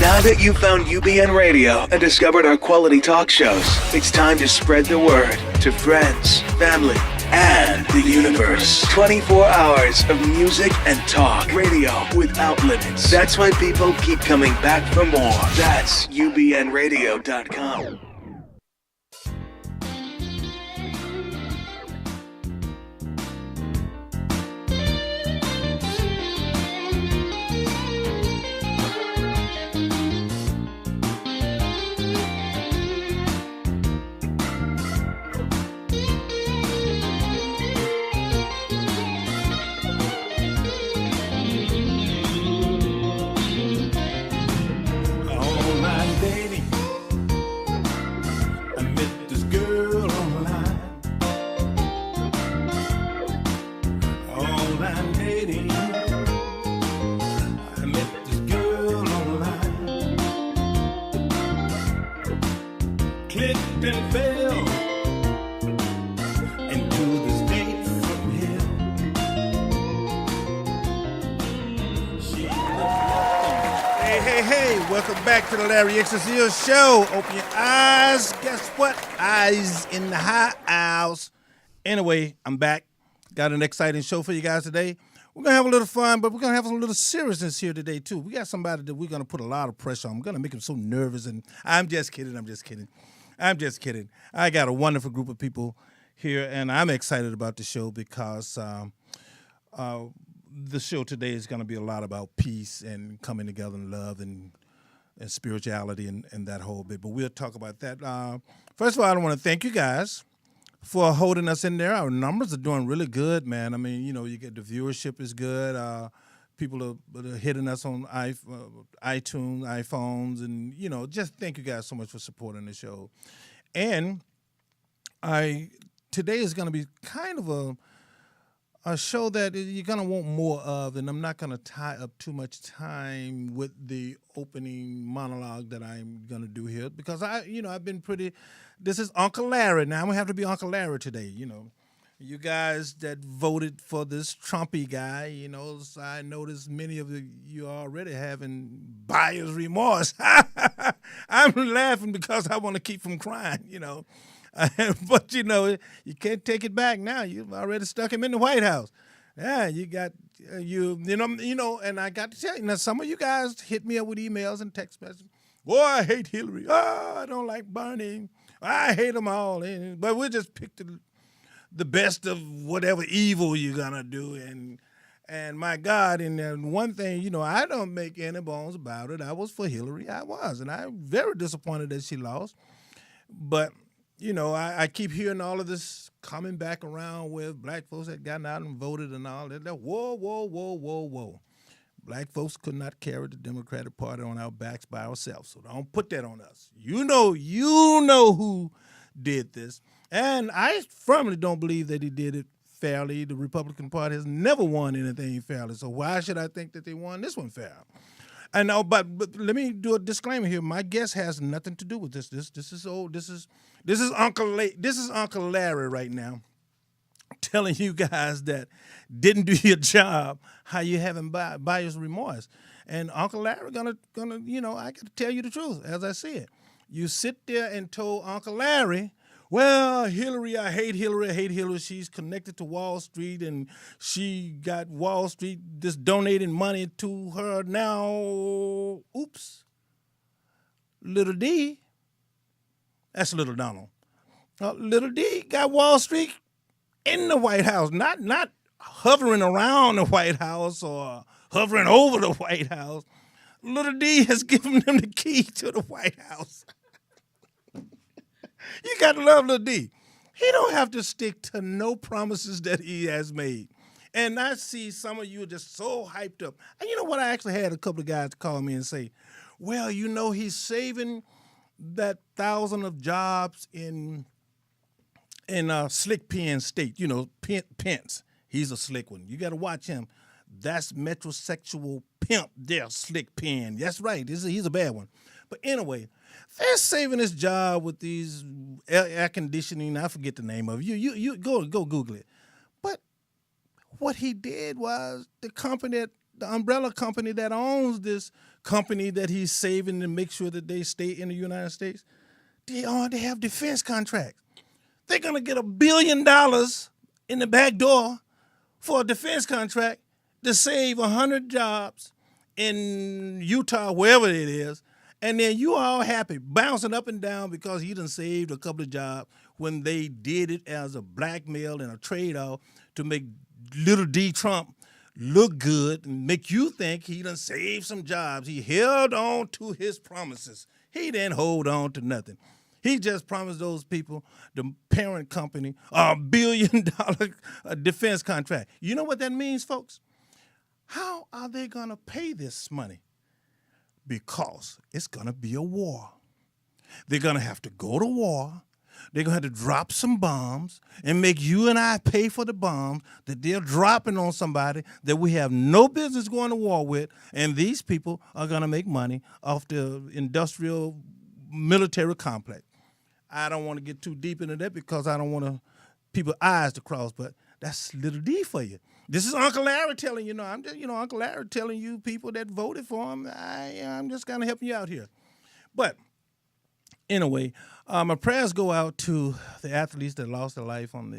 Now that you've found UBN Radio and discovered our quality talk shows, it's time to spread the word to friends, family, and the universe. 24 hours of music and talk. Radio without limits. That's why people keep coming back for more. That's ubnradio.com. Back to the Larry Exercise Show. Open your eyes. Guess what? Eyes in the house. Anyway, I'm back. Got an exciting show for you guys today. We're going to have a little fun, but we're going to have a little seriousness here today, too. We got somebody that we're going to put a lot of pressure on. I'm going to make him so nervous, and I'm just kidding. I got a wonderful group of people here, and I'm excited about the show because the show today is going to be a lot about peace and coming together in love and spirituality and that whole bit. But we'll talk about that. First of all, I want to thank you guys for holding us in there. Our numbers are doing really good, man. I mean, you get the viewership is good. People are hitting us on iTunes, iPhones, and, just thank you guys so much for supporting the show. And today is going to be kind of a show that you're going to want more of, and I'm not going to tie up too much time with the opening monologue that I'm going to do here because I've been this is Uncle Larry. Now I'm going to have to be Uncle Larry today, You guys that voted for this Trumpy guy, so I noticed many of you are already having buyer's remorse. I'm laughing because I want to keep from crying, But, you can't take it back now. You've already stuck him in the White House. Yeah, you got, and I got to tell you, now some of you guys hit me up with emails and text messages. Boy, I hate Hillary. Oh, I don't like Bernie. I hate them all. But we'll just pick the best of whatever evil you're going to do. And my God, and one thing, I don't make any bones about it. I was for Hillary. I was. And I'm very disappointed that she lost. But I keep hearing all of this coming back around with black folks that gotten out and voted and all that. Whoa. Black folks could not carry the Democratic Party on our backs by ourselves, so don't put that on us. You know who did this. And I firmly don't believe that he did it fairly. The Republican Party has never won anything fairly, so why should I think that they won this one fair? I know, but let me do a disclaimer here. My guest has nothing to do with this. This is Uncle Larry right now, telling you guys that didn't do your job, how you having buyer's remorse. And Uncle Larry gonna I got to tell you the truth as I see it. You sit there and told Uncle Larry, well, Hillary, I hate Hillary. She's connected to Wall Street, and she got Wall Street just donating money to her now. Oops. Little D, that's Little Donald. Little D got Wall Street in the White House, not hovering around the White House or hovering over the White House. Little D has given them the key to the White House. You got to love Little D. He don't have to stick to no promises that he has made. And I see some of you are just so hyped up. And you know what? I actually had a couple of guys call me and say, well, he's saving that 1,000 of jobs in Slick Pen State. Pence. He's a slick one. You got to watch him. That's metrosexual pimp there, Slick Pen. That's right. He's a bad one. But anyway, they're saving his job with these air conditioning. I forget the name of it. You go Google it. But what he did was the company the umbrella company that owns this company that he's saving to make sure that they stay in the United States, they have defense contracts. They're going to get $1 billion in the back door for a defense contract to save 100 jobs in Utah, wherever it is, and then you all happy, bouncing up and down because he done saved a couple of jobs when they did it as a blackmail and a trade-off to make little D. Trump look good and make you think he done saved some jobs. He held on to his promises. He didn't hold on to nothing. He just promised those people, the parent company, $1 billion defense contract. You know what that means, folks? How are they going to pay this money? Because it's going to be a war. They're going to have to go to war. They're going to have to drop some bombs and make you and I pay for the bombs that they're dropping on somebody that we have no business going to war with, and these people are going to make money off the industrial military complex. I don't want to get too deep into that because I don't want people's eyes to cross, but that's little D for you. This is Uncle Larry telling you, Uncle Larry telling you people that voted for him, I'm just kind of helping you out here. But anyway, my prayers go out to the athletes that lost their life on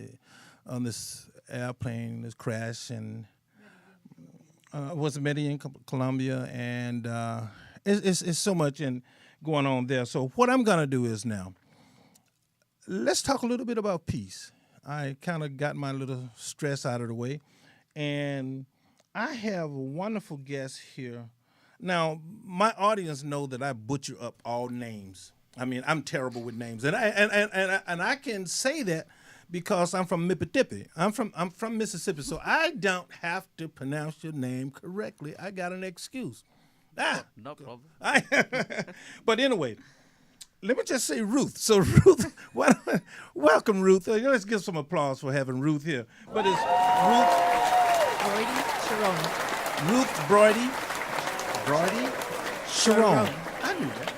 this airplane, this crash, and was Medellin, Colombia, and it's so much going on there. So what I'm going to do is now, let's talk a little bit about peace. I kind of got my little stress out of the way, and I have a wonderful guest here. Now, my audience know that I butcher up all names. I mean, I'm terrible with names, and I can say that because I'm from Mississippi. I'm from Mississippi, so I don't have to pronounce your name correctly. I got an excuse. No problem. But anyway, let me just say Ruth. So Ruth, welcome Ruth. Let's give some applause for having Ruth here. But it's Brody Sharon. Ruth Brody Sharon. I knew that.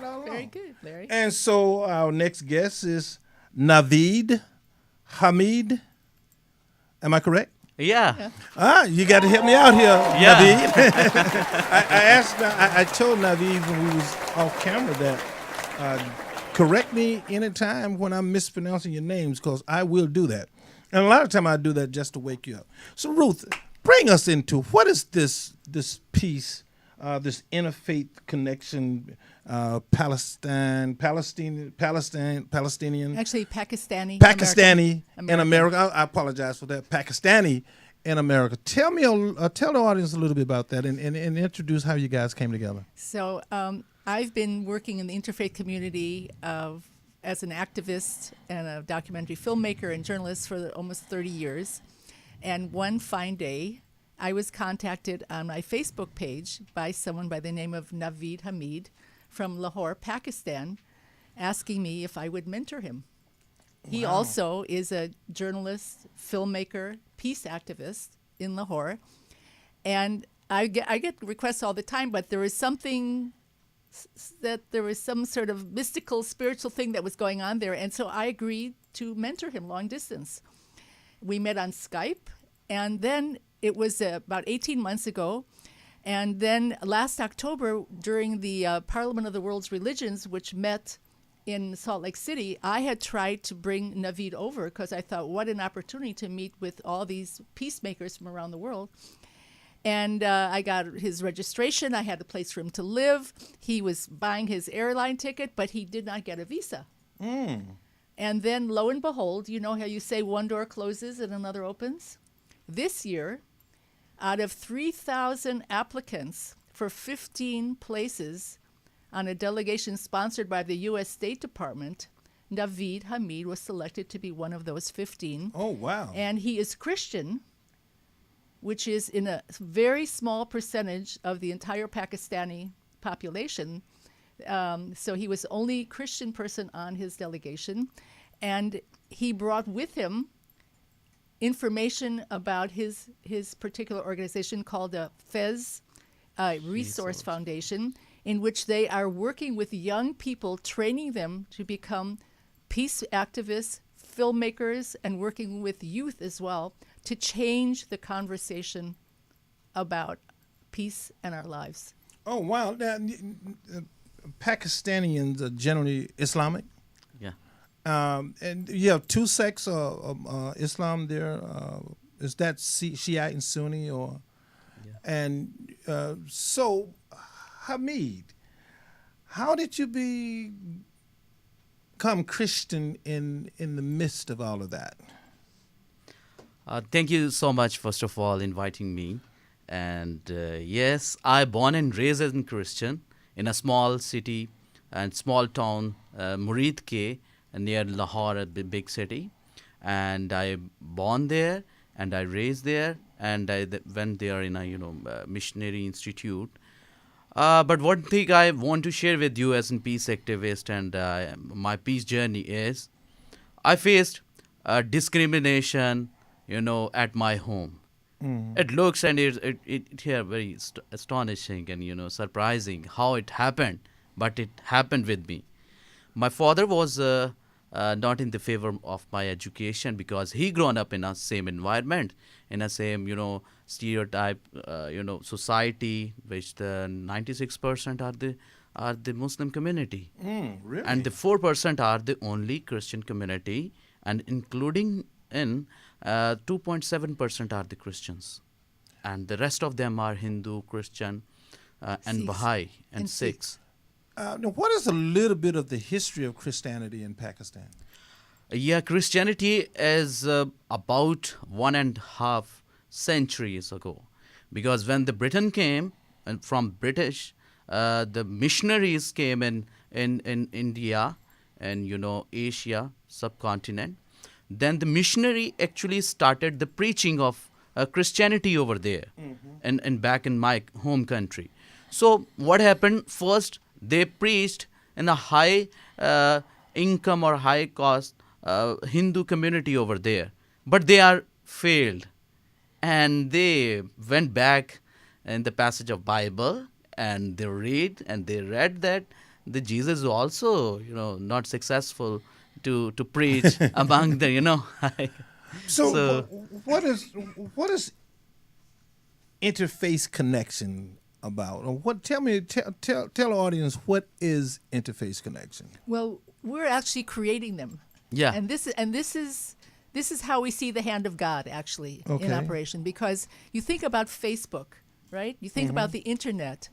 All along. Very good, Larry. And so our next guest is Naveed Hameed. Am I correct? Yeah. You got to help me out here, Yeah. Naveed. I told Naveed when we was off camera that correct me anytime when I'm mispronouncing your names, because I will do that. And a lot of time I do that just to wake you up. So Ruth, bring us into what is this piece, this interfaith connection, Palestinian. Actually, Pakistani in America. I apologize for that. Pakistani in America. Tell the audience a little bit about that and introduce how you guys came together. So I've been working in the interfaith community as an activist and a documentary filmmaker and journalist for almost 30 years. And one fine day, I was contacted on my Facebook page by someone by the name of Naveed Hameed from Lahore, Pakistan, asking me if I would mentor him. He also is a journalist, filmmaker, peace activist in Lahore. And I get requests all the time, but there was something that there was some sort of mystical, spiritual thing that was going on there. And so I agreed to mentor him long distance. We met on Skype, and then it was about 18 months ago. And then last October, during the Parliament of the World's Religions, which met in Salt Lake City, I had tried to bring Naveed over because I thought, what an opportunity to meet with all these peacemakers from around the world. And I got his registration. I had a place for him to live. He was buying his airline ticket, but he did not get a visa. And then, lo and behold, you know how you say one door closes and another opens? This year, out of 3,000 applicants for 15 places on a delegation sponsored by the U.S. State Department, Naveed Hameed was selected to be one of those 15. Oh, wow. And he is Christian, which is in a very small percentage of the entire Pakistani population. So he was the only Christian person on his delegation. And he brought with him information about his particular organization called the Faiz Resource Foundation, in which they are working with young people, training them to become peace activists, filmmakers, and working with youth as well to change the conversation about peace in our lives. Oh, wow. Now, Pakistanians are generally Islamic. Yeah. And you have two sects of Islam there. Is that Shiite and Sunni? Or And so, Hameed, how did you become Christian in the midst of all of that? Thank you so much, first of all, inviting me. And yes, I born and raised as a Christian in a small city and small town, Murid Ke, near Lahore, a big city. And I born there, and I raised there, and I went there in a missionary institute. But one thing I want to share with you as a peace activist and my peace journey is, I faced discrimination, at my home. It looks and it here very astonishing and surprising how it happened, but it happened with me. My father was not in the favor of my education because he grown up in a same environment, in a same stereotype society, which the 96% are the Muslim community, Really? and the 4% are the only Christian community, and including in 2.7% are the Christians, and the rest of them are Hindu, Christian, and Sikhs. Baha'i and And Sikhs. Now, what is a little bit of the history of Christianity in Pakistan? Yeah, Christianity is about 1.5 centuries ago, because when the Britain came, and from British, the missionaries came in India and Asia subcontinent. Then the missionary actually started the preaching of Christianity over there, and back in my home country. So what happened? First, they preached in a high income or high cost Hindu community over there, but they are failed, and they went back in the passage of Bible, and they read that the Jesus is also not successful to preach among the So, what is interfaith connection about? Or tell the audience, what is interfaith connection? Well, we're actually creating them. Yeah. And this is how we see the hand of God actually Okay. in operation, because you think about Facebook, right? You think about the internet,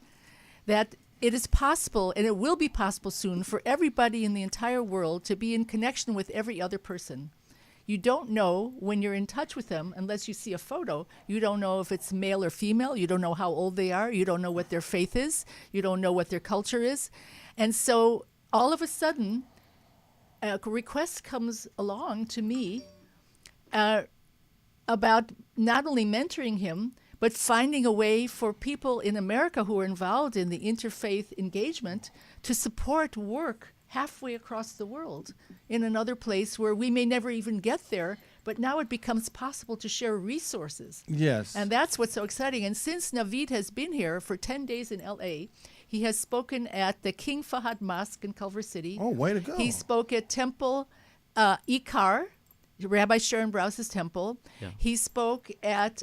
that it is possible, and it will be possible soon, for everybody in the entire world to be in connection with every other person. You don't know when you're in touch with them unless you see a photo. You don't know if it's male or female. You don't know how old they are. You don't know what their faith is. You don't know what their culture is. And so all of a sudden, a request comes along to me about not only mentoring him, but finding a way for people in America who are involved in the interfaith engagement to support work halfway across the world in another place where we may never even get there, but now it becomes possible to share resources. Yes. And that's what's so exciting. And since Naveed has been here for 10 days in L.A., he has spoken at the King Fahad Mosque in Culver City. Oh, way to go. He spoke at Temple Ikar, Rabbi Sharon Browse's temple. Yeah. He spoke at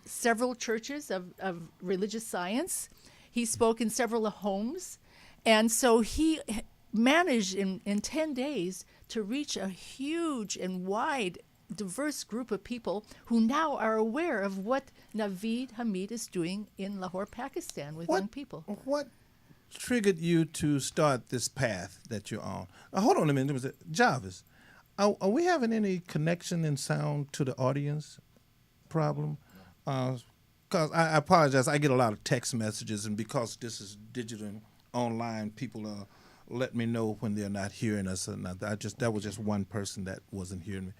several churches of religious science. He spoke in several homes. And so he managed in 10 days to reach a huge and wide, diverse group of people who now are aware of what Naveed Hameed is doing in Lahore, Pakistan with young people. What triggered you to start this path that you're on? Hold on a minute. Jarvis, are we having any connection in sound to the audience problem? Because I apologize. I get a lot of text messages, and because this is digital and online, people let me know when they're not hearing us or not. That was just one person that wasn't hearing me.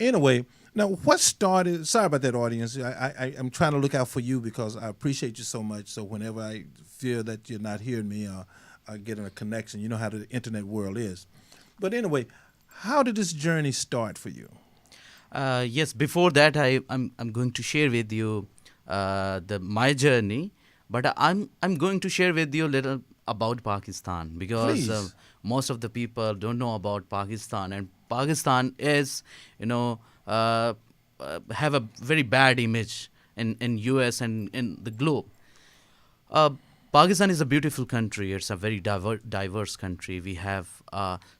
Anyway, now what started? Sorry about that, audience. I'm trying to look out for you because I appreciate you so much. So whenever I feel that you're not hearing me, I get a connection. You know how the internet world is. But anyway, how did this journey start for you? Yes, before that, I'm going to share with you my journey, but I'm going to share with you a little about Pakistan, because Please. most of the people don't know about Pakistan, and Pakistan is have a very bad image in US and in the globe. Uh, Pakistan is a beautiful country. It's a very diverse country. We have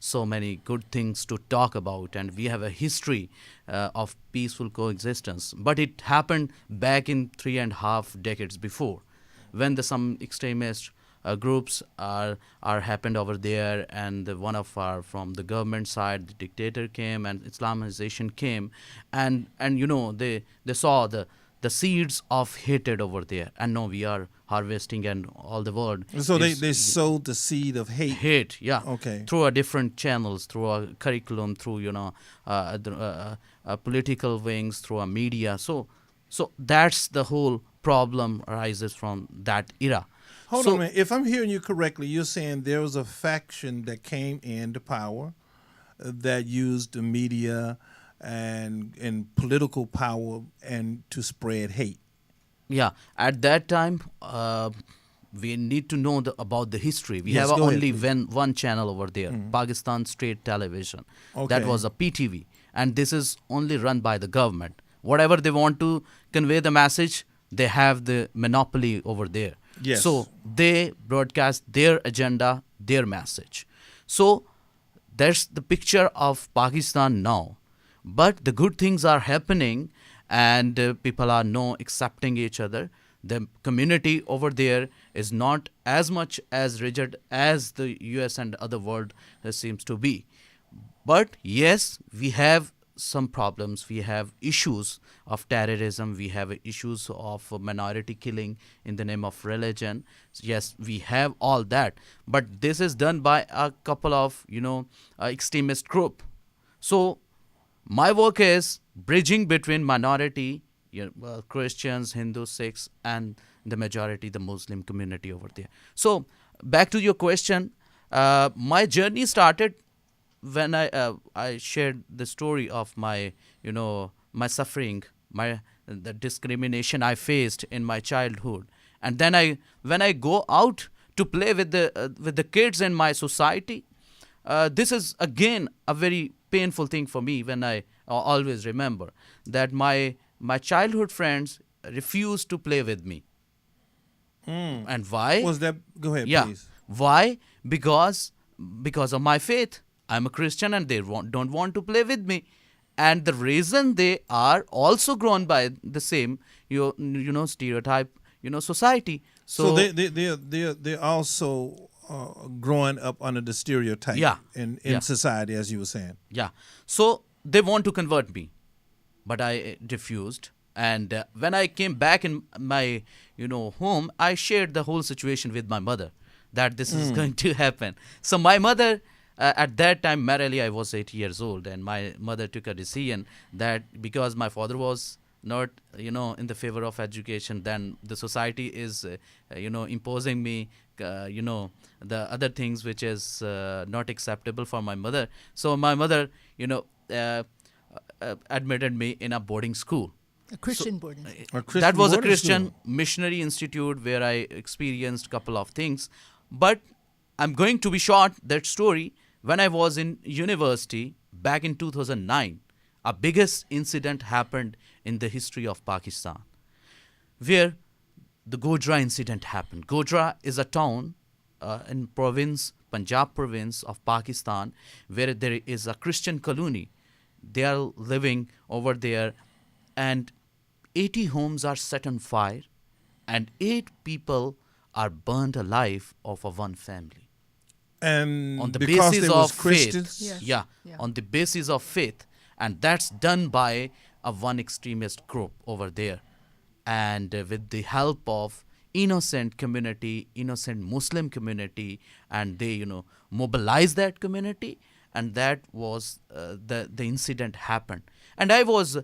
so many good things to talk about, and we have a history of peaceful coexistence. But it happened back in 3.5 decades before, when some extremist groups are happened over there, and one of our from the government side, the dictator came, and Islamization came, and they saw the seeds of hatred over there, and now we are harvesting, and all the world. So they sowed the seed of hate. Hate, yeah. Okay. Through a different channels, through a curriculum, through political wings, through a media. So that's the whole problem arises from that era. Hold on a minute. If I'm hearing you correctly, you're saying there was a faction that came into power that used the media and political power and to spread hate. Yeah, at that time, we need to know about the history. We Yes, have go ahead, only please. one channel over there, Pakistan State Television. That Okay. was a PTV, and this is only run by the government. Whatever they want to convey the message, they have the monopoly over there. Yes. So they broadcast their agenda, their message. So that's the picture of Pakistan now. But the good things are happening, and people are now accepting each other. The community over there is not as much as rigid as the US and other world seems to be. But yes, we have some problems. We have issues of terrorism. We have issues of minority killing in the name of religion. Yes, we have all that. But this is done by a couple of, extremist group. So my work is bridging between minority, Christians, Hindus, Sikhs, and the majority, the Muslim community over there. So back to your question, my journey started when I shared the story of my my suffering, the discrimination I faced in my childhood, and then when I go out to play with the kids in my society, this is again a very painful thing for me. When I always remember that my childhood friends refused to play with me, and why? Was that? Go ahead, Yeah. please. Why? Because of my faith. I'm a Christian, and they don't want to play with me. And the reason they are also grown by the same stereotype society. So they're also growing up under the stereotype Yeah. in Yeah. society, as you were saying. Yeah. So they want to convert me, but I refused. And when I came back in my home, I shared the whole situation with my mother, that this is going to happen. So my mother, at that time, merely I was 8 years old, and my mother took a decision that because my father was not in the favor of education, then the society is imposing me the other things which is not acceptable for my mother. So my mother admitted me in a boarding school. A Christian boarding. A Christian That was a boarding Christian school. missionary institute where I experienced a couple of things. But I'm going to be short that story. When I was in university back in 2009, a biggest incident happened in the history of Pakistan, where the Godhra incident happened. Godhra is a town in Punjab province of Pakistan, where there is a Christian colony. They are living over there, and 80 homes are set on fire, and 8 people are burned alive of a one family. And On the because basis they was of Christians, Yes. Yeah, Yeah. on the basis of faith, and that's done by a one extremist group over there, and with the help of innocent community, innocent Muslim community, and they mobilize that community, and that was the incident happened. And I was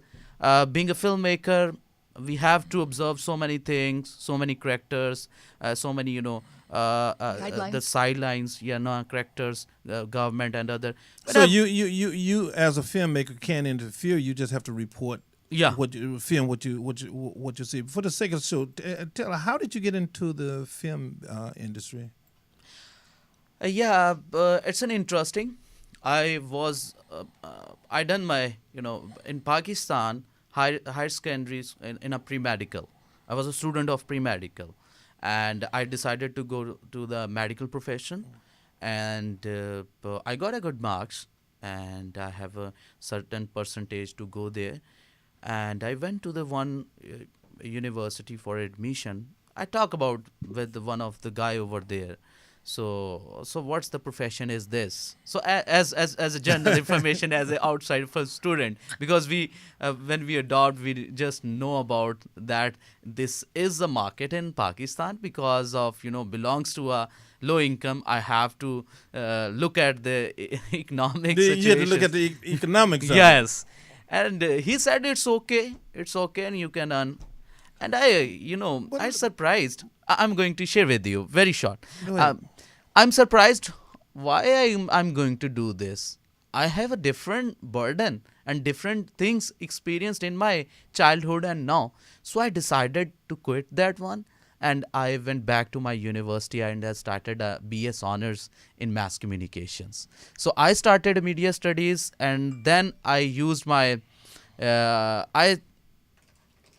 being a filmmaker, we have to observe so many things, so many characters, so many the sidelines, characters, government and other. But so I've- you as a filmmaker can't interfere. You just have to report. Yeah. What you film, what you see. For the sake of the show, tell how did you get into the film industry? It's an interesting. I was I done my in Pakistan higher secondaries in a pre-medical. I was a student of pre-medical, and I decided to go to the medical profession, and I got a good marks, and I have a certain percentage to go there, and I went to the one university for admission. I talk about with one of the guy over there. So what's the profession is this? So as a general information as an outside for student, because we when we adopt, we just know about that this is the market in Pakistan, because of belongs to a low income. I have to look at the economic situation. You have to look at the economics of it. Yes, and he said it's okay, and you can earn. And I surprised. I'm going to share with you very short. Go ahead. I'm surprised why I'm going to do this. I have a different burden and different things experienced in my childhood and now. So I decided to quit that one, and I went back to my university and I started a BS honors in mass communications. So I started media studies, and then I used my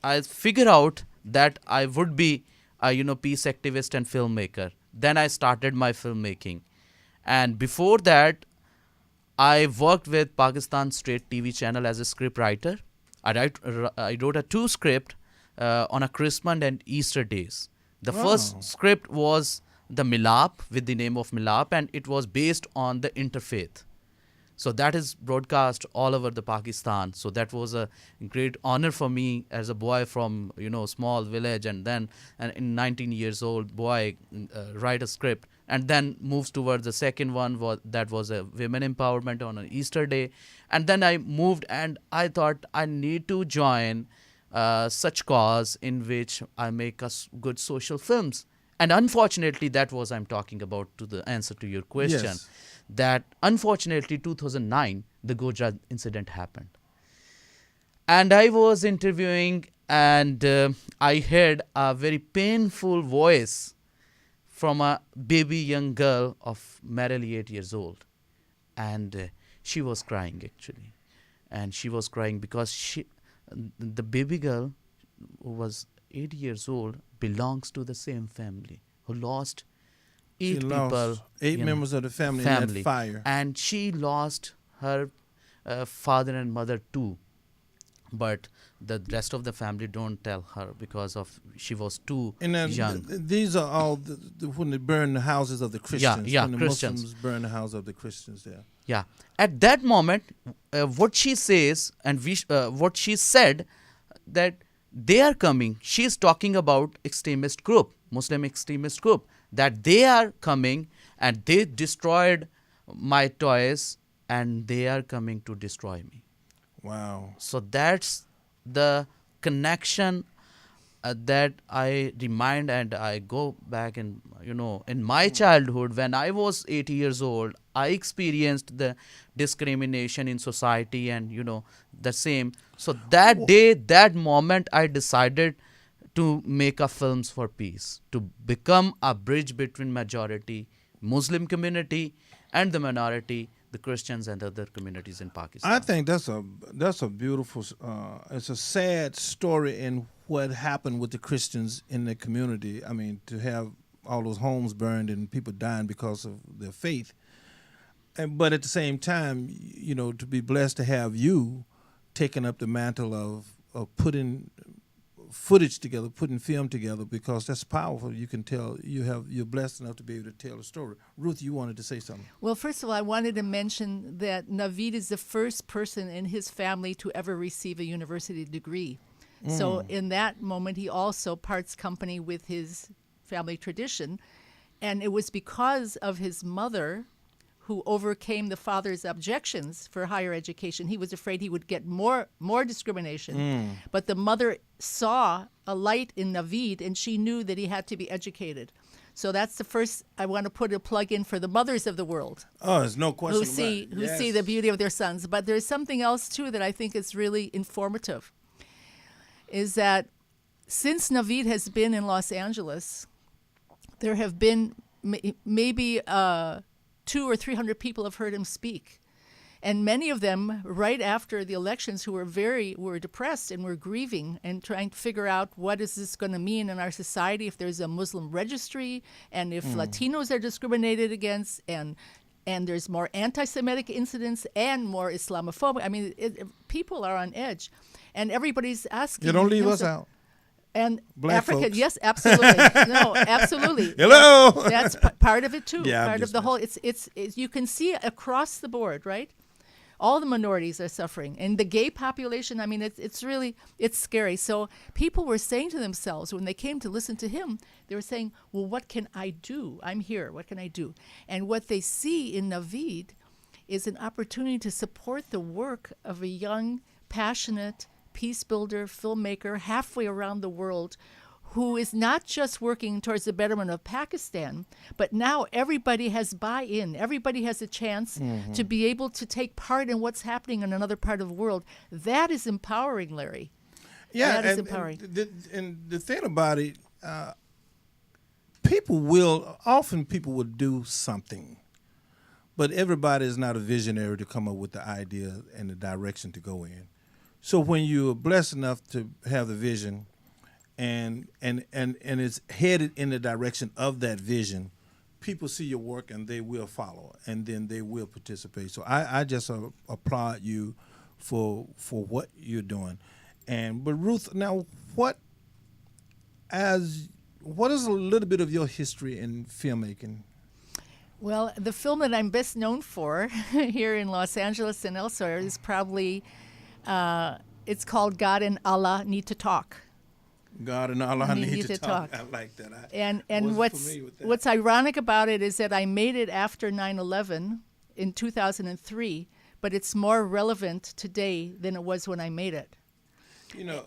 I figured out that I would be a peace activist and filmmaker. Then I started my filmmaking, and before that, I worked with Pakistan State TV channel as a script writer. I wrote a 2 script on a Christmas and Easter days. The first script was the Milap, with the name of Milap, and it was based on the interfaith. So that is broadcast all over the Pakistan. So that was a great honor for me as a boy from small village, and then in 19 years old boy write a script, and then moves towards the second one that was a women empowerment on an Easter day, and then I moved and I thought I need to join such cause in which I make good social films. And unfortunately, that was I'm talking about to the answer to your question. Yes. That unfortunately 2009 the Gujarat incident happened, and I was interviewing, and I heard a very painful voice from a baby young girl of merely 8 years old, and she was crying actually, and she was crying because the baby girl who was 8 years old belongs to the same family who lost She lost 8 members of the family in that fire. And she lost her father and mother too. But the rest of the family don't tell her because of she was too young. These are all when they burn the houses of the Christians. Yeah, when the Christians. Muslims burn the house of the Christians there. Yeah. At that moment, what she says and what she said, that they are coming. She is talking about extremist group, Muslim extremist group, that they are coming and they destroyed my toys and they are coming to destroy me. Wow. So that's the connection that I remind, and I go back and, in my childhood, when I was 8 years old, I experienced the discrimination in society and, the same. So that day, that moment, I decided to make a films for peace, to become a bridge between majority Muslim community and the minority, the Christians and other communities in Pakistan. I think that's a beautiful. It's a sad story in what happened with the Christians in the community. I mean, to have all those homes burned and people dying because of their faith. But at the same time, to be blessed to have you taking up the mantle of putting footage together, putting film together, because that's powerful. You can tell you're blessed enough to be able to tell a story. Ruth, you wanted to say something. Well, first of all, I wanted to mention that Naveed is the first person in his family to ever receive a university degree. So in that moment, he also parts company with his family tradition. And it was because of his mother who overcame the father's objections for higher education. He was afraid he would get more discrimination. But the mother saw a light in Naveed, and she knew that he had to be educated. So that's the first. I want to put a plug in for the mothers of the world. Oh, there's no question who about see it. who Yes. see the beauty of their sons. But there's something else too that I think is really informative. Is that since Naveed has been in Los Angeles, there have been maybe 200 or 300 people have heard him speak. And many of them, right after the elections, who were depressed and were grieving and trying to figure out what is this going to mean in our society if there's a Muslim registry, and if Latinos are discriminated against, and there's more anti-Semitic incidents and more Islamophobia. I mean, people are on edge, and everybody's asking. You don't leave us out. And Black Africa, folks. yes, absolutely. No, absolutely. Hello. That's part of it too. Yeah, I'm part of just the whole. It's you can see across the board, right? All the minorities are suffering, and the gay population. I mean, it's really scary. So people were saying to themselves when they came to listen to him, they were saying, "Well, what can I do? I'm here. What can I do?" And what they see in Naveed is an opportunity to support the work of a young, passionate peace builder, filmmaker, halfway around the world, who is not just working towards the betterment of Pakistan, but now everybody has buy-in. Everybody has a chance to be able to take part in what's happening in another part of the world. That is empowering, Larry. Yeah, that is empowering. And the thing about it, people will do something, but everybody is not a visionary to come up with the idea and the direction to go in. So when you're blessed enough to have the vision, and it's headed in the direction of that vision, people see your work and they will follow, and then they will participate. So I just applaud you for what you're doing. But Ruth, now what is a little bit of your history in filmmaking? Well, the film that I'm best known for here in Los Angeles and elsewhere is probably. It's called God and Allah Need to Talk. God and Allah need to talk. I like that. And what's ironic about it is that I made it after 9/11 in 2003, but it's more relevant today than it was when I made it. You know,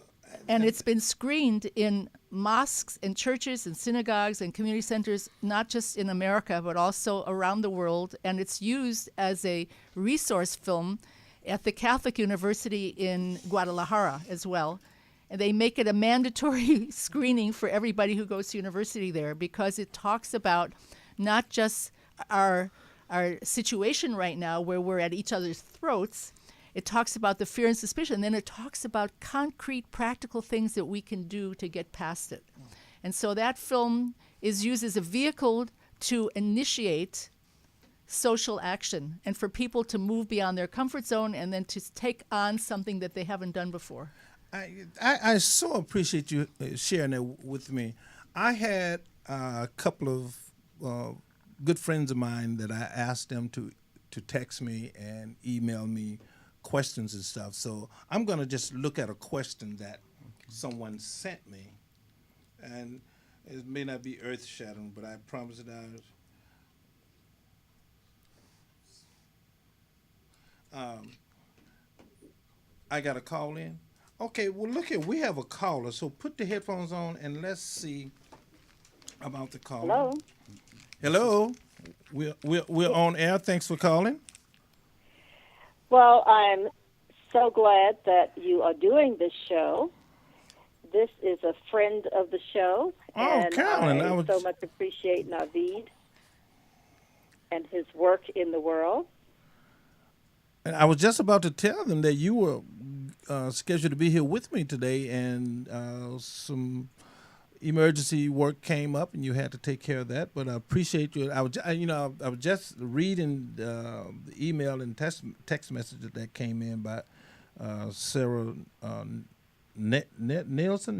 and it's been screened in mosques and churches and synagogues and community centers, not just in America, but also around the world. And it's used as a resource film at the Catholic University in Guadalajara as well. And they make it a mandatory screening for everybody who goes to university there, because it talks about not just our situation right now where we're at each other's throats. It talks about the fear and suspicion, and then it talks about concrete, practical things that we can do to get past it. And so that film is used as a vehicle to initiate social action and for people to move beyond their comfort zone and then to take on something that they haven't done before. I so appreciate you sharing that with me. I had a couple of good friends of mine that I asked them to text me and email me questions and stuff. So I'm going to just look at a question that someone sent me. And it may not be earth-shattering, but I promise that I got a call in. Okay, well, look here. We have a caller, so put the headphones on and let's see about the caller. Hello. We're on air. Thanks for calling. Well, I'm so glad that you are doing this show. This is a friend of the show, and Carolyn, I so much appreciate Naveed and his work in the world. And I was just about to tell them that you were scheduled to be here with me today, and some emergency work came up, and you had to take care of that. But I appreciate you. I was just reading the email and text message that came in by Sarah Nelson,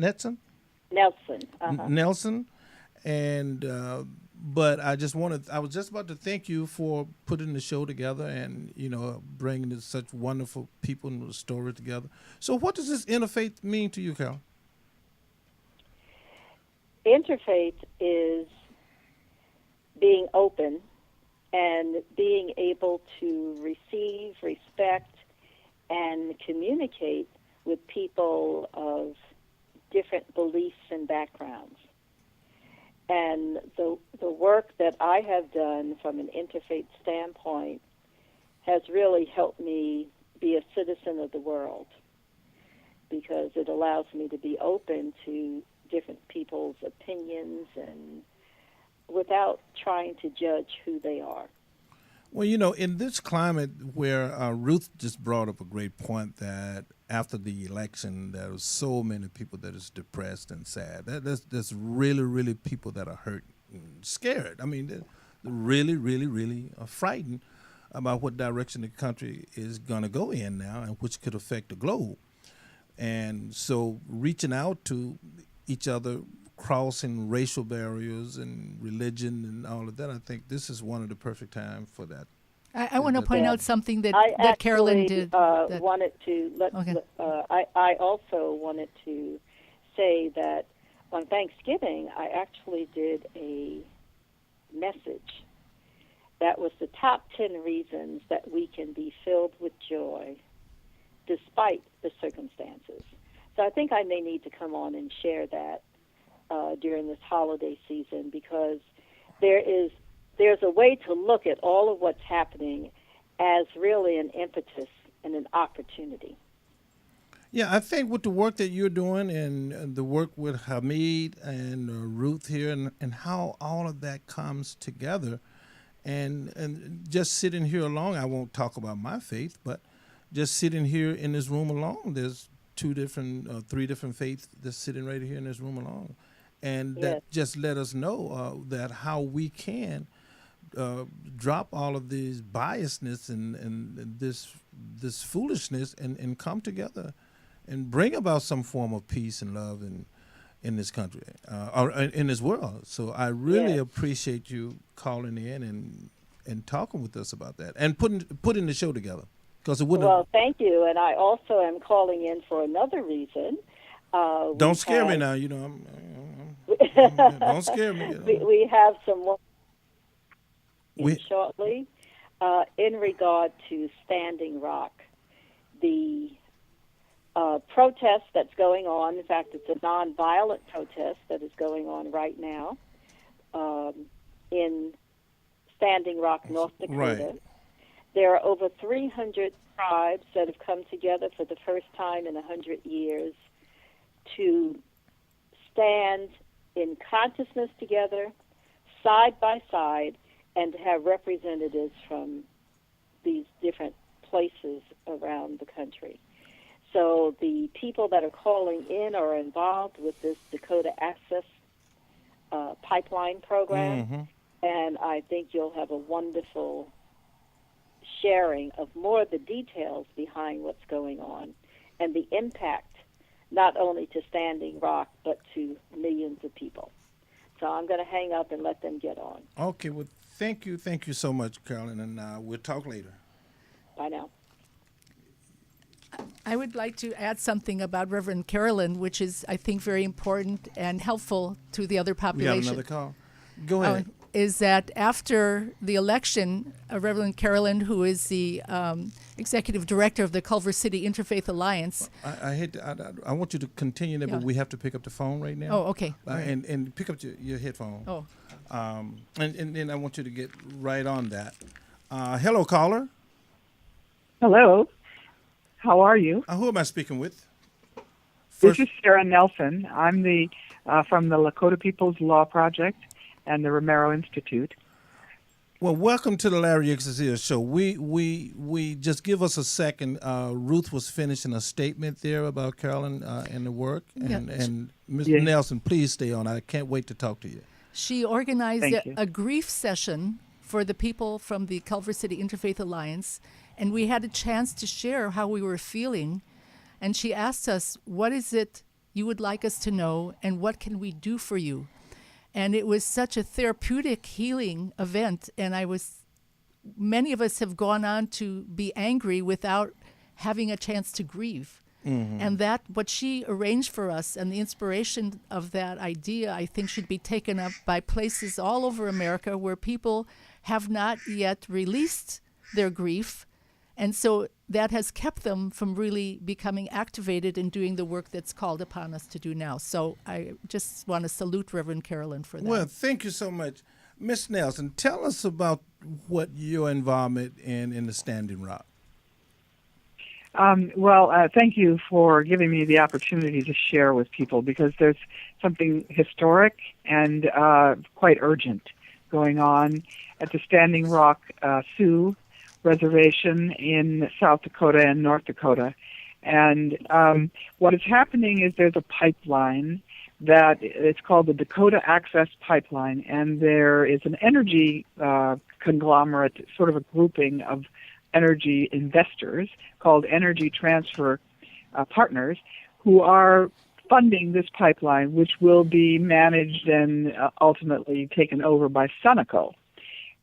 and. But I was just about to thank you for putting the show together and, bringing such wonderful people and stories together. So what does this interfaith mean to you, Carol? Interfaith is being open and being able to receive, respect, and communicate with people of different beliefs and backgrounds. And the work that I have done from an interfaith standpoint has really helped me be a citizen of the world, because it allows me to be open to different people's opinions and without trying to judge who they are. Well, in this climate where Ruth just brought up a great point that after the election, there was so many people that is depressed and sad. There's really, really people that are hurt and scared. I mean, they're really, really, really frightened about what direction the country is going to go in now, and which could affect the globe. And so reaching out to each other, crossing racial barriers and religion and all of that, I think this is one of the perfect times for that. I want to point out something that I Carolyn actually, did. wanted to I also wanted to say that on Thanksgiving, I actually did a message that was the top 10 reasons that we can be filled with joy despite the circumstances. So I think I may need to come on and share that during this holiday season, because there's a way to look at all of what's happening as really an impetus and an opportunity. Yeah, I think with the work that you're doing and the work with Hameed and Ruth here and how all of that comes together, and just sitting here alone, I won't talk about my faith, but just sitting here in this room alone, there's three different faiths that's sitting right here in this room alone. And that just let us know that how we can drop all of these biasness and this foolishness and come together and bring about some form of peace and love in this country or in this world. So I really appreciate you calling in and talking with us about that and putting the show together. Well, thank you. And I also am calling in for another reason. Don't scare me now. Don't scare me. We have some shortly in regard to Standing Rock. The protest that's going on, in fact, it's a nonviolent protest that is going on right now in Standing Rock, North Dakota. Right. There are over 300 tribes that have come together for the first time in 100 years to stand in consciousness together, side by side, and to have representatives from these different places around the country. So the people that are calling in are involved with this Dakota Access Pipeline program, and I think you'll have a wonderful sharing of more of the details behind what's going on and the impact not only to Standing Rock but to millions of people. So I'm going to hang up and let them get on. Okay, well, thank you so much, Carolyn, and we'll talk later. Bye now. I would like to add something about Reverend Carolyn, which is, I think, very important and helpful to the other population. We got another call. Go ahead. Is that after the election, Reverend Carolyn, who is the executive director of the Culver City Interfaith Alliance. I want you to continue that, but we have to pick up the phone right now. Oh, okay. And pick up your headphone. Oh. And then I want you to get right on that. Hello, caller. Hello. How are you? Who am I speaking with? This is Sarah Nelson. I'm from the Lakota People's Law Project and the Romero Institute. Well, welcome to the Larry Exazia Show. We just give us a second. Ruth was finishing a statement there about Carolyn and the work. And Ms. Nelson, please stay on. I can't wait to talk to you. She organized a grief session for the people from the Culver City Interfaith Alliance, and we had a chance to share how we were feeling. And she asked us, what is it you would like us to know, and what can we do for you? And it was such a therapeutic healing event, and many of us have gone on to be angry without having a chance to grieve. And that, what she arranged for us, and the inspiration of that idea, I think should be taken up by places all over America where people have not yet released their grief. And so that has kept them from really becoming activated and doing the work that's called upon us to do now. So I just want to salute Reverend Carolyn for that. Well, thank you so much. Miss Nelson, tell us about what your involvement in the Standing Rock. Thank you for giving me the opportunity to share with people, because there's something historic and quite urgent going on at the Standing Rock Sioux Reservation in South Dakota and North Dakota. And what is happening is there's a pipeline that it's called the Dakota Access Pipeline, and there is an energy conglomerate, sort of a grouping of energy investors called Energy Transfer Partners, who are funding this pipeline, which will be managed and ultimately taken over by Sunoco.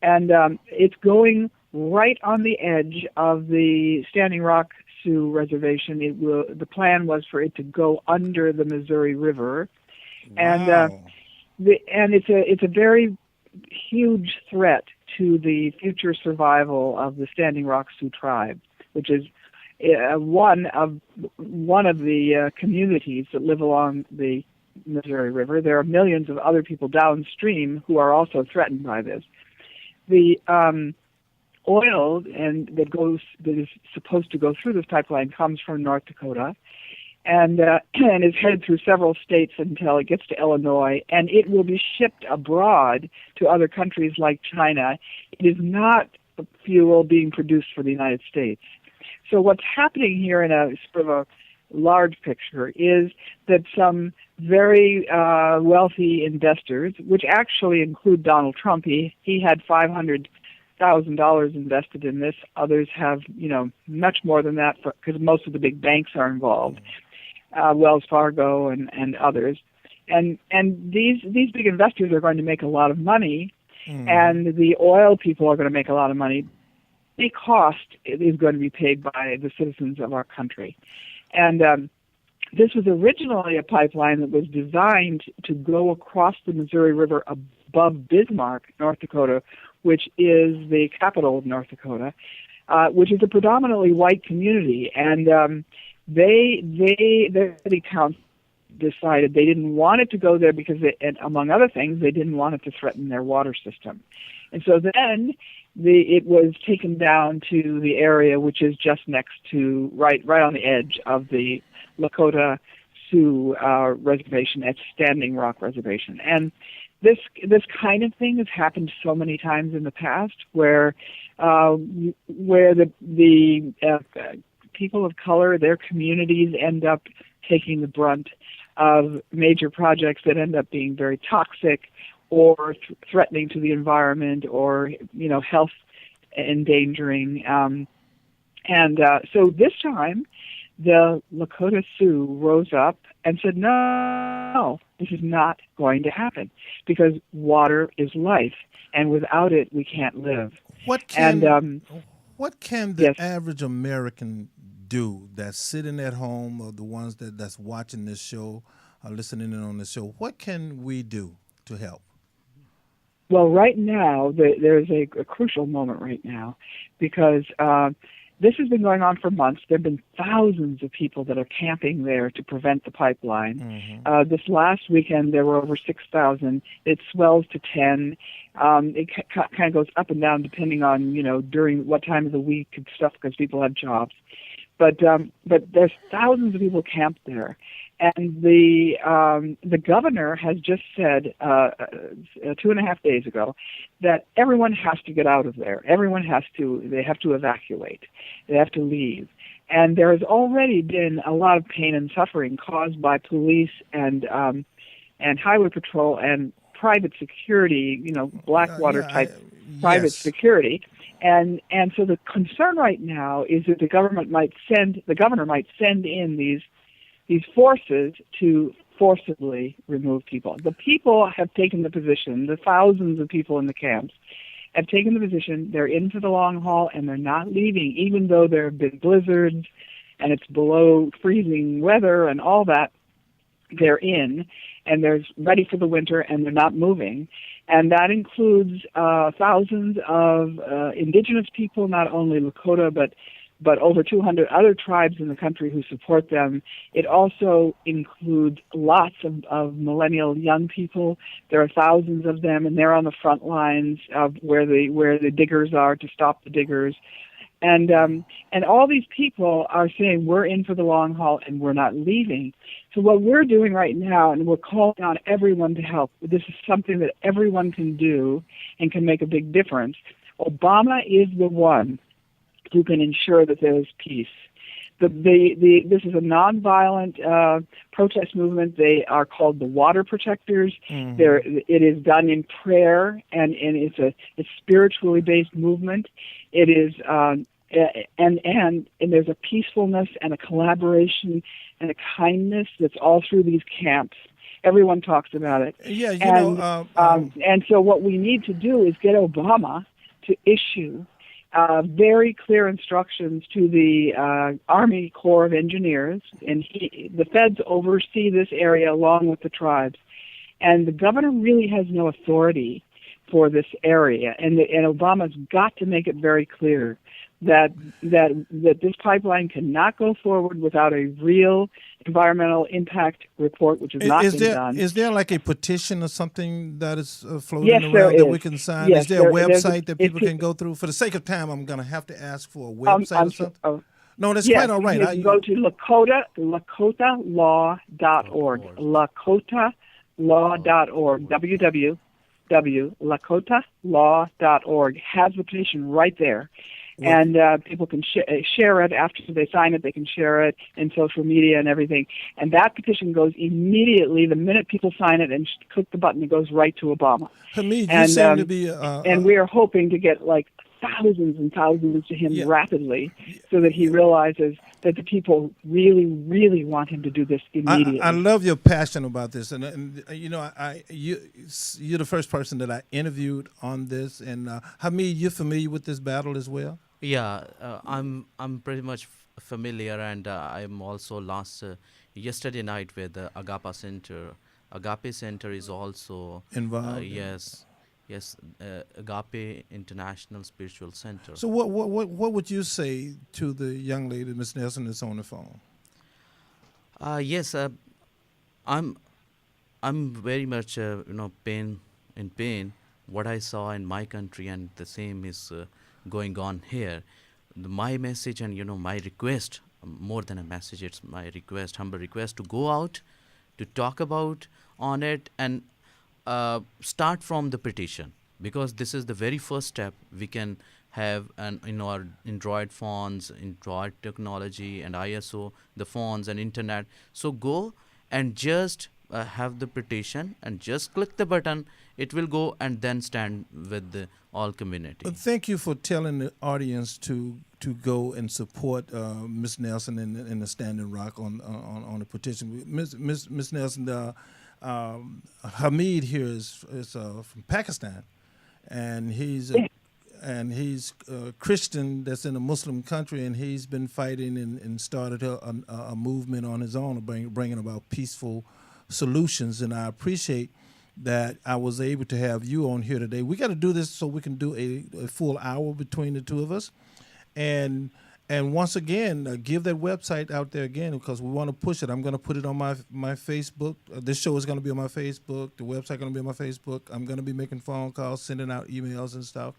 And it's going right on the edge of the Standing Rock Sioux Reservation. The plan was for it to go under the Missouri River. Wow. And it's a very huge threat to the future survival of the Standing Rock Sioux tribe, which is one of the communities that live along the Missouri River. There are millions of other people downstream who are also threatened by this. The oil that is supposed to go through this pipeline comes from North Dakota, and is headed through several states until it gets to Illinois, and it will be shipped abroad to other countries like China. It is not fuel being produced for the United States. So what's happening here in a sort of a large picture is that some very wealthy investors, which actually include Donald Trump, he had $500,000 invested in this. Others have, much more than that because most of the big banks are involved. Wells Fargo and others, and these big investors are going to make a lot of money, and the oil people are going to make a lot of money. The cost is going to be paid by the citizens of our country, and this was originally a pipeline that was designed to go across the Missouri River above Bismarck, North Dakota, which is the capital of North Dakota, which is a predominantly white community, and the city council decided they didn't want it to go there because, and among other things, they didn't want it to threaten their water system. And so then it was taken down to the area which is just next to, right on the edge of the Lakota Sioux Reservation at Standing Rock Reservation. And this kind of thing has happened so many times in the past, where the people of color, their communities end up taking the brunt of major projects that end up being very toxic or threatening to the environment or, health endangering. So this time, the Lakota Sioux rose up and said, no, this is not going to happen because water is life, and without it, we can't live. What can the yes. average American do that's sitting at home, or the ones that's watching this show or listening in on the show? What can we do to help? Well, right now, there's a crucial moment right now because this has been going on for months. There have been thousands of people that are camping there to prevent the pipeline. Mm-hmm. This last weekend, there were over 6,000. It swells to 10. It kind of goes up and down depending on, during what time of the week and stuff because people have jobs. But there's thousands of people camped there. And the governor has just said 2.5 days ago that everyone has to get out of there. They have to evacuate. They have to leave. And there has already been a lot of pain and suffering caused by police and highway patrol and private security, Blackwater type private security. And so the concern right now is that the governor might send in these forces to forcibly remove people. The people have taken the position, the thousands of people in the camps have taken the position, they're in for the long haul and they're not leaving, even though there have been blizzards and it's below freezing weather and all that. They're in and they're ready for the winter and they're not moving. And that includes thousands of indigenous people, not only Lakota, but over 200 other tribes in the country who support them. It also includes lots of millennial young people. There are thousands of them, and they're on the front lines of where the diggers are to stop the diggers. And all these people are saying we're in for the long haul and we're not leaving. So what we're doing right now, and we're calling on everyone to help. This is something that everyone can do and can make a big difference. Obama is the one who can ensure that there is peace. This is a nonviolent protest movement. They are called the Water Protectors. It is done in prayer, and it's a spiritually based movement. It is and there's a peacefulness and a collaboration and a kindness that's all through these camps. Everyone talks about it. Yeah, and so what we need to do is get Obama to issue very clear instructions to the Army Corps of Engineers, and the feds oversee this area along with the tribes. And the governor really has no authority for this area, and Obama's got to make it very clear that this pipeline cannot go forward without a real environmental impact report, which has not been done. Is there like a petition or something that is floating around that we can sign? Yes, is there a website that people can go through? For the sake of time, I'm going to have to ask for a website or something. No, that's quite all right. You can go to lakotalaw.org. lakotalaw.org. www.lakotalaw.org has the petition right there. And people can share it after they sign it. They can share it in social media and everything. And that petition goes immediately the minute people sign it and click the button. It goes right to Obama. Hameed, you seem to be. And we are hoping to get like thousands and thousands to him rapidly, so that he realizes that the people really, really want him to do this immediately. I love your passion about this, and you're the first person that I interviewed on this. And Hameed, you're familiar with this battle as well? Yeah, I'm pretty much familiar, and I'm also yesterday night with the Agape Center. Agape Center is also involved. Yes, Agape International Spiritual Center. So what would you say to the young lady, Miss Nelson, that's on the phone? Yes, I'm very much pain what I saw in my country, and the same is going on here. My message and my request, more than a message, it's my request, humble request, to go out, to talk about on it, and start from the petition, because this is the very first step we can have in our Android phones, Android technology, and ISO, the phones and internet. So go and just have the petition and just click the button. It will go and then stand with the all community. Thank you for telling the audience to go and support Miss Nelson and the Standing Rock on the petition. Miss Nelson, Hameed here is from Pakistan, and he's a Christian that's in a Muslim country, and he's been fighting and started a movement on his own, bringing about peaceful solutions. And I appreciate that I was able to have you on here today. We got to do this so we can do a full hour between the two of us, and once again, give that website out there again, because we want to push it. I'm going to put it on my Facebook. This show is going to be on my Facebook. The website going to be on my Facebook. I'm going to be making phone calls, sending out emails and stuff,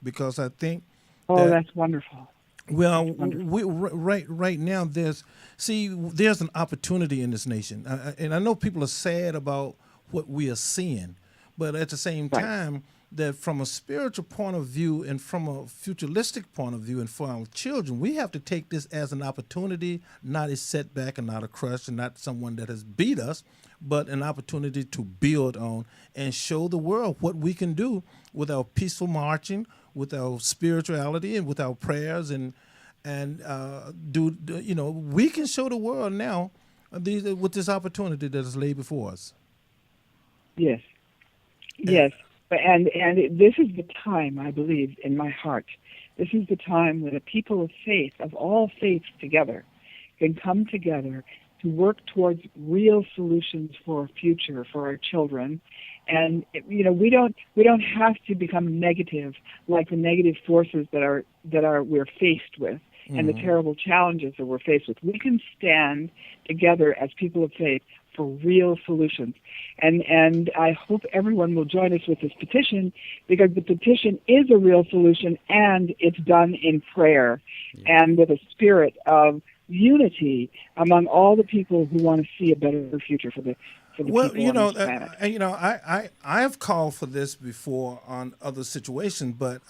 because I think. That's wonderful. Well, right now there's an opportunity in this nation, and I know people are sad about what we are seeing, but at the same time, that from a spiritual point of view and from a futuristic point of view and for our children, we have to take this as an opportunity, not a setback and not a crush and not someone that has beat us, but an opportunity to build on and show the world what we can do with our peaceful marching, with our spirituality and with our prayers, and we can show the world now with this opportunity that is laid before us. Yes. And this is the time, I believe, in my heart. This is the time when the people of faith, of all faiths together, can come together to work towards real solutions for our future, for our children. And we don't have to become negative like the negative forces that we're faced with. and the terrible challenges that we're faced with. We can stand together as people of faith for real solutions. And I hope everyone will join us with this petition, because the petition is a real solution, and it's done in prayer and with a spirit of unity among all the people who want to see a better future for the people on this planet. I have called for this before on other situations, but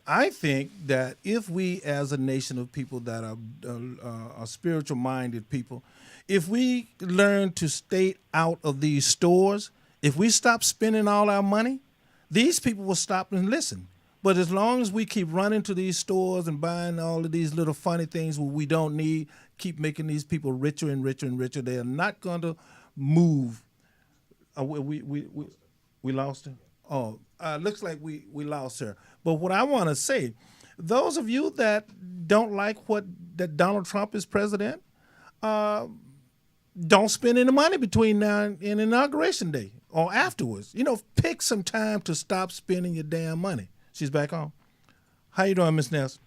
I think that if we, as a nation of people that are spiritual-minded people, if we learn to stay out of these stores, if we stop spending all our money, these people will stop and listen. But as long as we keep running to these stores and buying all of these little funny things we don't need, keep making these people richer and richer and richer, they are not going to move. We lost her? Oh, looks like we lost her. But what I want to say, those of you that don't like that Donald Trump is president, don't spend any money between now and Inauguration Day or afterwards. Pick some time to stop spending your damn money. She's back on. How you doing, Miss Nelson?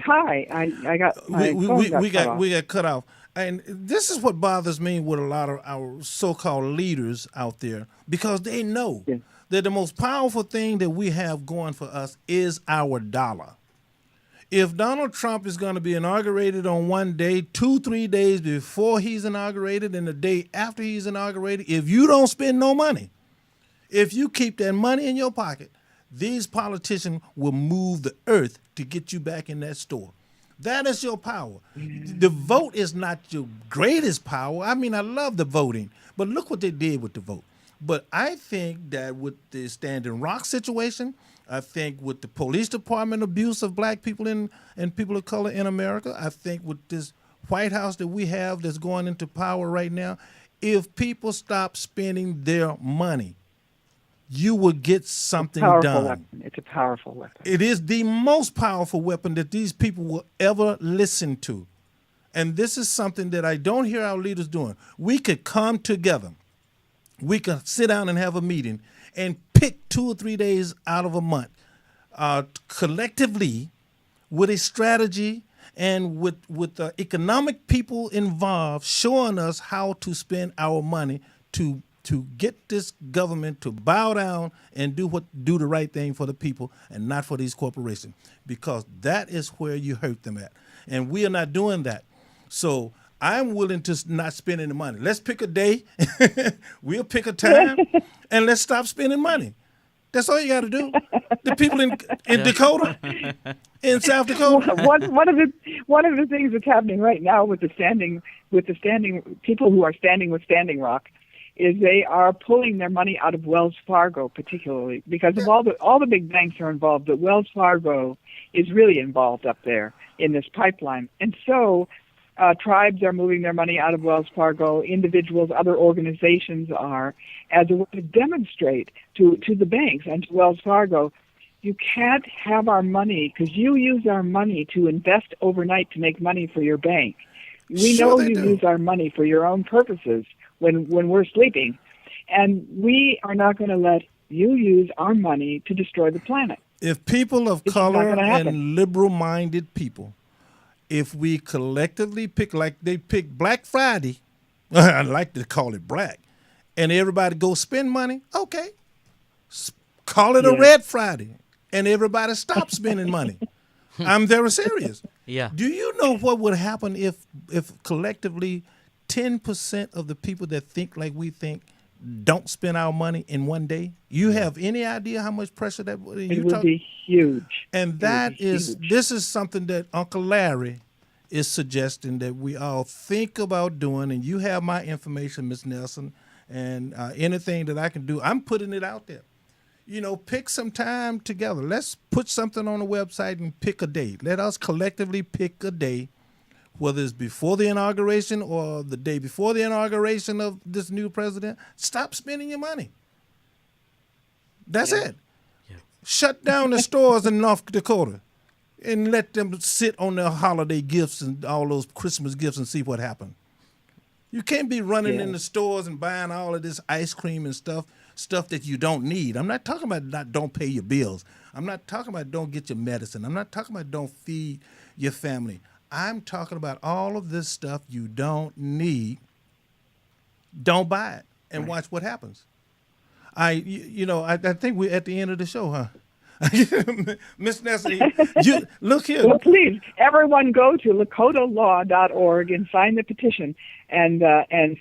Hi, I got my phone cut off. We got cut off. And this is what bothers me with a lot of our so-called leaders out there, because they know that the most powerful thing that we have going for us is our dollar. If Donald Trump is going to be inaugurated on one day, 2-3 days before he's inaugurated, and the day after he's inaugurated, if you don't spend no money, if you keep that money in your pocket, these politicians will move the earth to get you back in that store. That is your power. The vote is not your greatest power. I mean, I love the voting, but look what they did with the vote. But I think that with the Standing Rock situation, I think with the police department abuse of black people and people of color in America, I think with this White House that we have that's going into power right now, if people stop spending their money, you will get something done. Weapon. It's a powerful weapon. It is the most powerful weapon that these people will ever listen to. And this is something that I don't hear our leaders doing. We could come together. We could sit down and have a meeting and pick 2 or 3 days out of a month collectively with a strategy and with the economic people involved showing us how to spend our money to get this government to bow down and do the right thing for the people and not for these corporations, because that is where you hurt them at. And we are not doing that. So I'm willing to not spend any money. Let's pick a day. We'll pick a time, and let's stop spending money. That's all you got to do. The people in Dakota, in South Dakota. One of the things that's happening right now with the standing people who are standing with Standing Rock is they are pulling their money out of Wells Fargo, particularly because of all the big banks are involved, but Wells Fargo is really involved up there in this pipeline, and so. Tribes are moving their money out of Wells Fargo. Individuals, other organizations are, as a way to demonstrate to the banks and to Wells Fargo, you can't have our money because you use our money to invest overnight to make money for your bank. We know you use our money for your own purposes when we're sleeping, and we are not going to let you use our money to destroy the planet. If people of color and liberal-minded people, if we collectively pick, like they pick Black Friday, I like to call it black, and everybody go spend money, okay. Call it a Red Friday, and everybody stop spending money. I'm very serious. Yeah. Do you know what would happen if collectively 10% of the people that think like we think don't spend our money in one day? You have any idea how much pressure that would be? It would be huge. And this is something that Uncle Larry is suggesting that we all think about doing. And you have my information, Ms. Nelson, and anything that I can do, I'm putting it out there. Pick some time together. Let's put something on the website and pick a day. Let us collectively pick a day, whether it's before the inauguration or the day before the inauguration of this new president. Stop spending your money. That's it. Yeah. Shut down the stores in North Dakota and let them sit on their holiday gifts and all those Christmas gifts and see what happens. You can't be running in the stores and buying all of this ice cream and stuff. stuff that you don't need. I'm not talking about don't pay your bills. I'm not talking about don't get your medicine. I'm not talking about don't feed your family. I'm talking about all of this stuff you don't need. Don't buy it and watch what happens. I think we're at the end of the show, huh? Miss Nestle, look here. Well, please, everyone go to lakotalaw.org and sign the petition and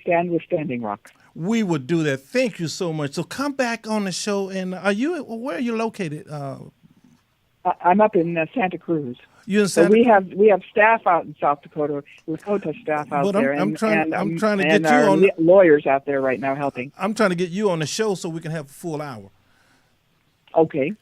stand with Standing Rock. We would do that. Thank you so much. So come back on the show. And where are you located? I'm up in Santa Cruz. You in Santa? So we have staff out in South Dakota, Lakota staff out there, I'm trying to get and you our on. Lawyers out there right now helping. I'm trying to get you on the show so we can have a full hour. Okay.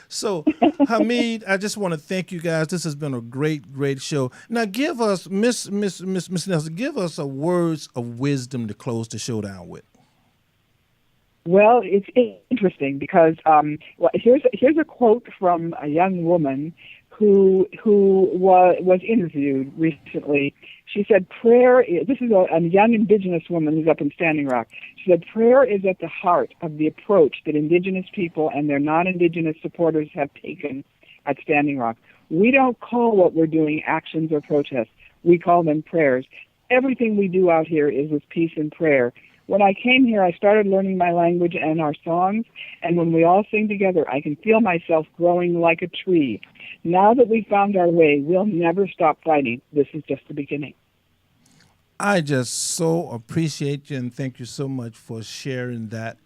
So, Hameed, I just want to thank you guys. This has been a great, great show. Now, give us, Miss Nelson, give us a words of wisdom to close the show down with. Well, it's interesting because here's a quote from a young woman who was interviewed recently. She said, this is a young indigenous woman who's up in Standing Rock. She said, prayer is at the heart of the approach that indigenous people and their non-indigenous supporters have taken at Standing Rock. We don't call what we're doing actions or protests. We call them prayers. Everything we do out here is with peace and prayer. When I came here, I started learning my language and our songs, and when we all sing together, I can feel myself growing like a tree. Now that we've found our way, we'll never stop fighting. This is just the beginning. I just so appreciate you and thank you so much for sharing that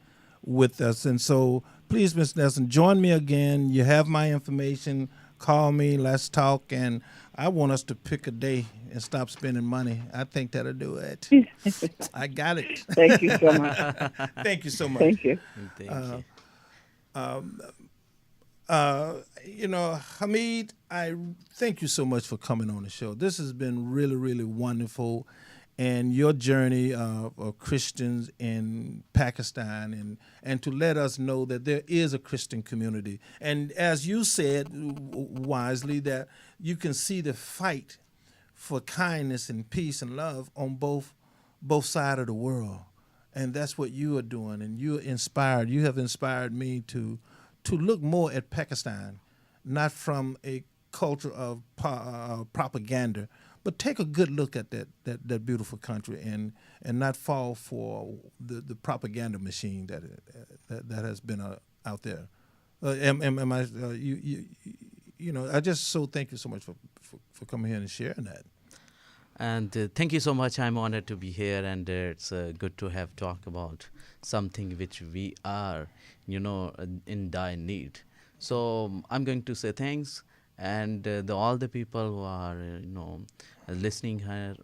with us. And so, please, Ms. Nelson, join me again. You have my information. Call me. Let's talk. And I want us to pick a day and stop spending money. I think that'll do it. I got it. Thank you so much. Thank you so much. Thank you. Hameed, I thank you so much for coming on the show. This has been really, really wonderful. And your journey of Christians in Pakistan and to let us know that there is a Christian community. And as you said wisely, that you can see the fight for kindness and peace and love on both sides of the world. And that's what you are doing. And you have inspired me to look more at Pakistan, not from a culture of propaganda, but take a good look at that beautiful country and not fall for the propaganda machine that has been out there. I just so thank you so much for coming here and sharing that. And thank you so much. I'm honored to be here, and it's good to have talk about something which we are, in dire need. So I'm going to say thanks, and all the people who are, listening here,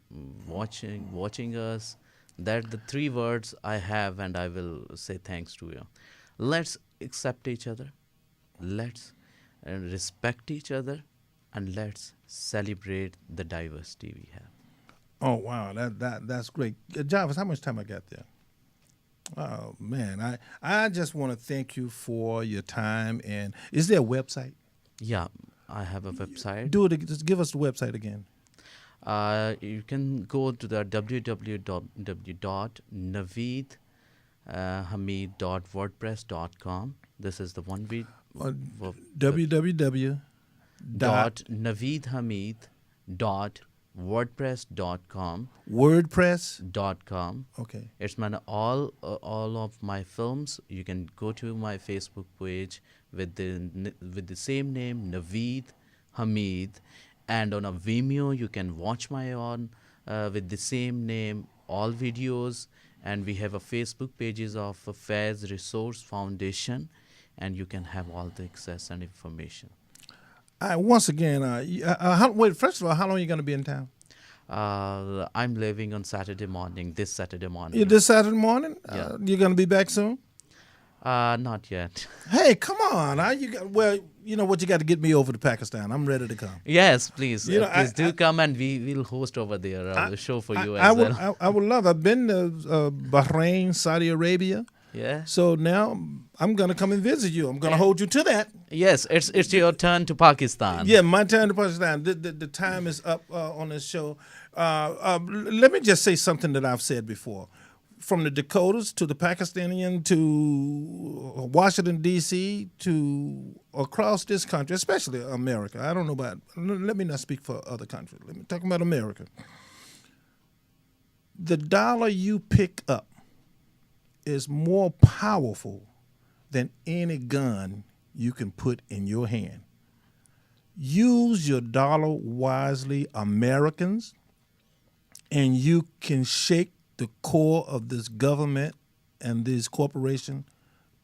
watching us. That the three words I have, and I will say thanks to you. Let's accept each other. Let's respect each other, and let's celebrate the diversity we have. Oh wow, that's great, Jarvis. How much time I got there? Oh man, I just want to thank you for your time. And is there a website? Yeah, I have a website. Just give us the website again. You can go to the www.naveedhameed.wordpress.com. This is the one we www.naveedhameed.wordpress.com. WordPress.com. Okay. It's all of my films. You can go to my Facebook page with the same name, Naveed Hameed, and on a Vimeo you can watch my own with the same name, all videos. And we have a Facebook pages of Faiz Resource Foundation, and you can have all the access and information. Once again, first of all, how long are you going to be in town? I'm leaving on Saturday morning, this Saturday morning. This Saturday morning? Yeah. You're going to be back soon? Not yet. Hey, come on. You know what? You got to get me over to Pakistan. I'm ready to come. Yes, please. Please do come, and we will host over there a show for you as well. I would love. I've been to Bahrain, Saudi Arabia. Yeah. So now I'm going to come and visit you. I'm going to hold you to that. Yes, it's your turn to Pakistan. Yeah, my turn to Pakistan. The time is up on this show. Let me just say something that I've said before. from the Dakotas to the Pakistani to Washington, D.C. to across this country, especially America. I don't know about, let me not speak for other countries. Let me talk about America. The dollar you pick up is more powerful than any gun you can put in your hand. Use your dollar wisely, Americans, and you can shake the core of this government and this corporation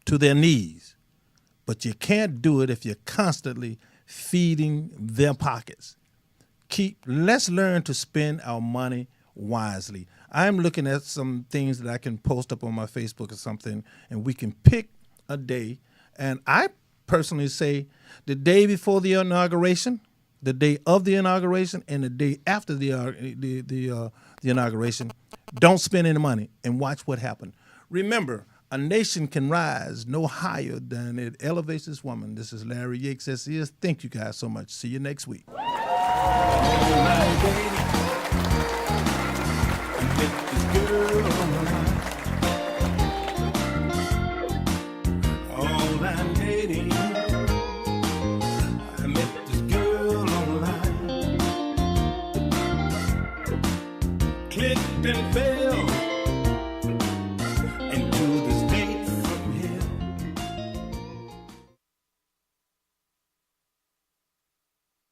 to their knees. But you can't do it if you're constantly feeding their pockets. Let's learn to spend our money wisely. I'm looking at some things that I can post up on my Facebook or something, and we can pick a day. And I personally say the day before the inauguration, the day of the inauguration, and the day after the inauguration, don't spend any money and watch what happens. Remember, a nation can rise no higher than it elevates its woman. This is Larry Yates, SES. Thank you guys so much. See you next week. Clicked and fell.